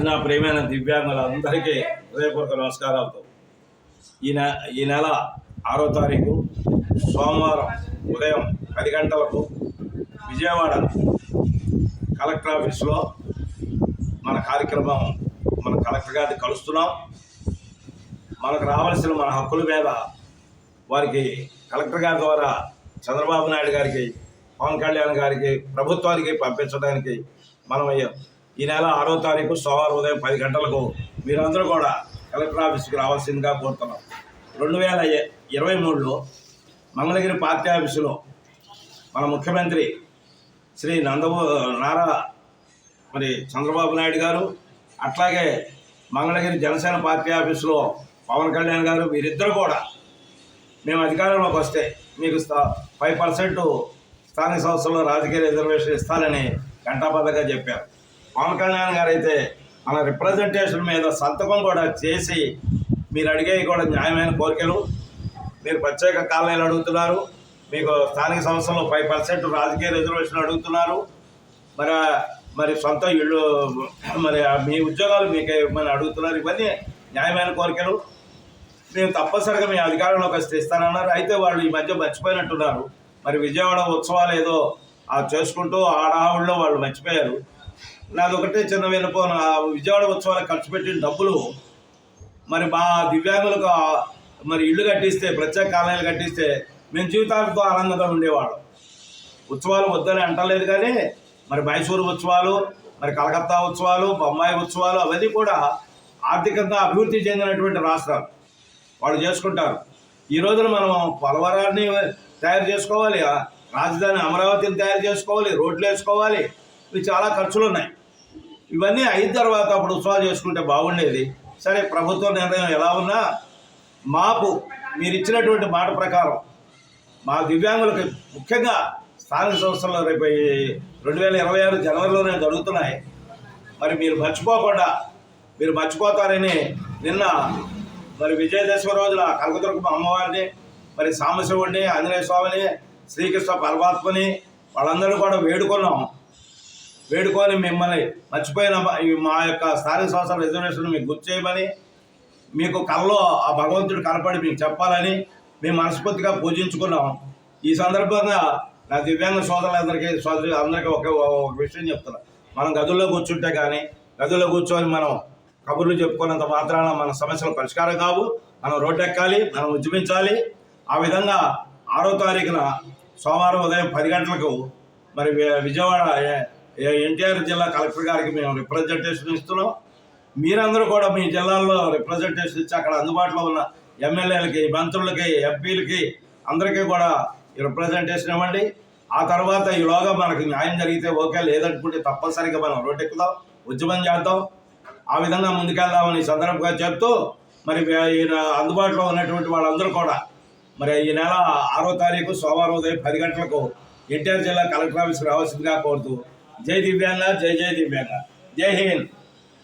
నా ప్రియమైన దివ్యాంగులందరికీ హృదయపూర్వక నమస్కారాలతో ఈ నెల 6వ తారీఖు సోమవారం ఉదయం 10 గంటలకు విజయవాడ కలెక్టర్ ఆఫీస్లో మన కార్యక్రమం మన కలెక్టర్ గారిని కలుస్తున్నాం. మనకు రావాల్సిన మన హక్కుల మీద వారికి కలెక్టర్ గారి ద్వారా చంద్రబాబు నాయుడు గారికి, పవన్ కళ్యాణ్ గారికి, ప్రభుత్వానికి పంపించడానికి మనం ఈ నెల 6వ తారీఖు సోమవారం ఉదయం 10 గంటలకు మీరందరూ కూడా కలెక్టర్ ఆఫీస్కి రావాల్సిందిగా కోరుతున్నాం. 2023లో మంగళగిరి పార్టీ ఆఫీసులో మన ముఖ్యమంత్రి శ్రీ నారా చంద్రబాబు నాయుడు గారు, అట్లాగే మంగళగిరి జనసేన పార్టీ ఆఫీసులో పవన్ కళ్యాణ్ గారు, వీరిద్దరు కూడా మేము అధికారంలోకి వస్తే మీకు 5% స్థానిక సంస్థల్లో రాజకీయ రిజర్వేషన్ ఇస్తానని గంటాపదంగా చెప్పారు. పవన్ కళ్యాణ్ గారు అయితే మన రిప్రజెంటేషన్ మీద సంతకం కూడా చేసి మీరు అడిగేవి కూడా న్యాయమైన కోరికలు, మీరు ప్రత్యేక కాలనీలు అడుగుతున్నారు, మీకు స్థానిక సంస్థల్లో 5% రాజకీయ రిజర్వేషన్ అడుగుతున్నారు, మరి సొంత ఇళ్ళు, మీ ఉద్యోగాలు మీకు ఏమని అడుగుతున్నారు. ఇవన్నీ న్యాయమైన కోరికలు. మేము తప్పనిసరిగా మీ అధికారంలోకి వస్తే ఇస్తానన్నారు. అయితే వాళ్ళు ఈ మధ్య మర్చిపోయినట్టున్నారు. మరి విజయవాడ ఉత్సవాలు ఏదో చేసుకుంటూ ఆడావుల్లో వాళ్ళు మర్చిపోయారు. నాదొకటే చిన్న వినపోను, ఆ విజయవాడ ఉత్సవాలకు ఖర్చు పెట్టిన డబ్బులు మా దివ్యాంగులకు ఇల్లు కట్టిస్తే, ప్రత్యేక కాలనీలు కట్టిస్తే మేము జీవితాలతో ఆనందంగా ఉండేవాళ్ళం. ఉత్సవాలు వద్దని అంటలేదు, కానీ మైసూరు ఉత్సవాలు, కలకత్తా ఉత్సవాలు, బొంబాయి ఉత్సవాలు అవన్నీ కూడా ఆర్థికంగా అభివృద్ధి చెందినటువంటి రాష్ట్రాలు, వాళ్ళు చేసుకుంటారు. ఈ రోజున మనం పోలవరాన్ని తయారు చేసుకోవాలి, రాజధాని అమరావతిని తయారు చేసుకోవాలి, రోడ్లు వేసుకోవాలి, ఇవి చాలా ఖర్చులు ఉన్నాయి. ఇవన్నీ అయిన తర్వాత అప్పుడు ఉత్సవాలు చేసుకుంటే బాగుండేది. సరే, ప్రభుత్వ నిర్ణయం ఎలా ఉన్నా మాకు మీరు ఇచ్చినటువంటి మాట ప్రకారం మా దివ్యాంగులకు ముఖ్యంగా స్థానిక సంస్థల్లో రేపు 2026 జనవరిలోనే జరుగుతున్నాయి. మీరు మర్చిపోతారని నిన్న విజయదశమి రోజున కనకదుర్గమ్మ అమ్మవారిని, సాంబశివుడిని, ఆంజనేయ స్వామిని, శ్రీకృష్ణ పరమాత్మని వాళ్ళందరూ కూడా వేడుకొని మిమ్మల్ని మర్చిపోయిన మా యొక్క స్థానిక సంస్థల రిజర్వేషన్ మీకు గుర్తు చేయమని, మీకు కల్లో ఆ భగవంతుడు కనపడి మీకు చెప్పాలని మేము మనస్ఫూర్తిగా పూజించుకున్నాం. ఈ సందర్భంగా నా దివ్యాంగ సోదరులందరికీ ఒక విషయం చెప్తున్నా. మనం గదుల్లో కూర్చుంటే కానీ, గదుల్లో కూర్చొని మనం కబుర్లు చెప్పుకున్నంత మాత్రాన మన సమస్యలు పరిష్కారం కావు. మనం రోడ్డు ఎక్కాలి, మనం ఉద్యమించాలి. ఆ విధంగా 6వ తారీఖున సోమవారం ఉదయం 10 గంటలకు విజయవాడ ఎన్టీఆర్ జిల్లా కలెక్టర్ గారికి మేము రిప్రజెంటేషన్ ఇస్తున్నాం. మీరందరూ కూడా మీ జిల్లాల్లో రిప్రజెంటేషన్ ఇచ్చి అక్కడ అందుబాటులో ఉన్న ఎమ్మెల్యేలకి, మంత్రులకి, ఎంపీలకి అందరికీ కూడా రిప్రజెంటేషన్ ఇవ్వండి. ఆ తర్వాత ఈలోగా మనకి న్యాయం జరిగితే ఓకే, లేదనుకుంటే తప్పనిసరిగా మనం రోడ్డు ఎక్కుదాం, ఉద్యమం చేద్దాం. ఆ విధంగా ముందుకెళ్దామని సందర్భంగా చెప్తూ ఈయన అందుబాటులో ఉన్నటువంటి వాళ్ళందరూ కూడా ఈ నెల 6వ తారీఖు సోమవారం ఉదయం 10 గంటలకు ఎన్టీఆర్ జిల్లా కలెక్టర్ ఆఫీస్కి రావాల్సిందిగా కోరుతూ జై దివ్యాంగ, జై జై దివ్యాంగ, జై హింద్.